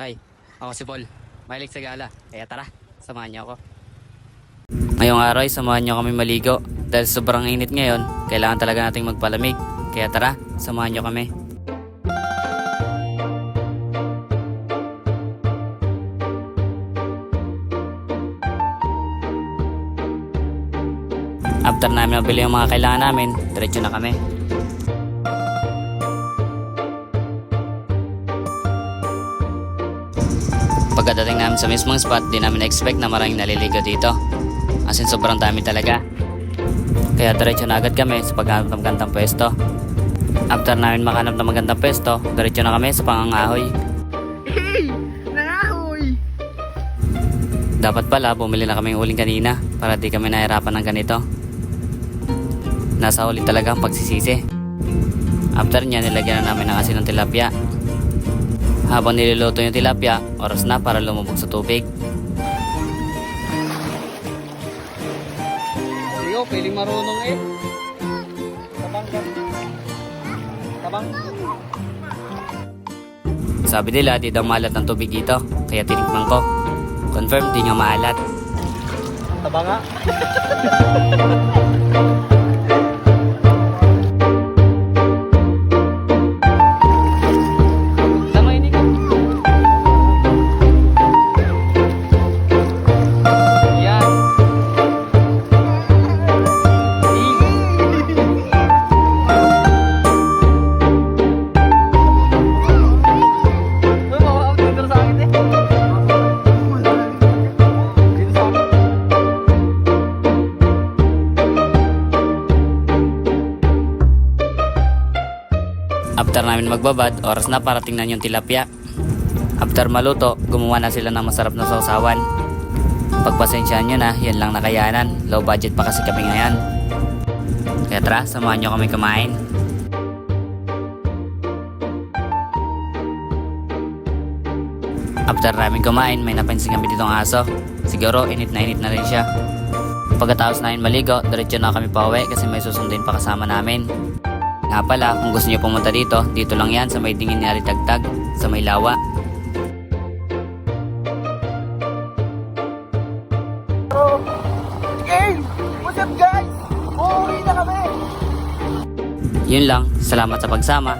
Hi, ako si Paul. Mahilig sa gala. Kaya tara, samahan niyo ako. Ngayong araw ay samahan niyo kami maligo. Dahil sobrang init ngayon, kailangan talaga nating magpalamig. Kaya tara, samahan niyo kami. After namin mabili yung mga kailangan namin, diretso na kami. Pagkadating namin sa mismong spot, di namin expect na maraming naliligo dito. As in, sobrang dami talaga. Kaya diretso na agad kami sa paghanap ng magandang pwesto. After namin makahanap ng magandang pwesto, diretso na kami sa pangangahoy. Hey! Nangahoy! Dapat pala, bumili na kaming uling kanina para di kami nahirapan ng ganito. Nasa huli talaga ang pagsisisi. After niya, nilagyan na namin ng asin ng tilapia. Habang niluluto yung tilapia, oras na para lumubog sa tubig. Ikaw, piling marunong eh. Tabang. Sabi nila, di daw maalat ng tubig dito. Kaya tinikman ko. Confirm, di nga maalat. Tabang nga. After namin magbabad, oras na para tingnan yung tilapia. After maluto, gumawa na sila ng masarap na sausawan. Pagpasensyaan nyo na, yan lang nakayanan. Low budget pa kasi kami ngayon. Kaya tara, samahan nyo kami kumain. After namin kumain, may napansin kami ditong aso. Siguro, init na rin siya. Pagkatapos namin maligo, diretso na kami pauwi kasi may susundin pa kasama namin. Nga pala, kung gusto nyo pumunta dito, dito lang yan sa may dingin ni Aritagtag, sa may Lawa. Hey! What's up guys? Uuwi na kami! Yun lang, salamat sa pagsama.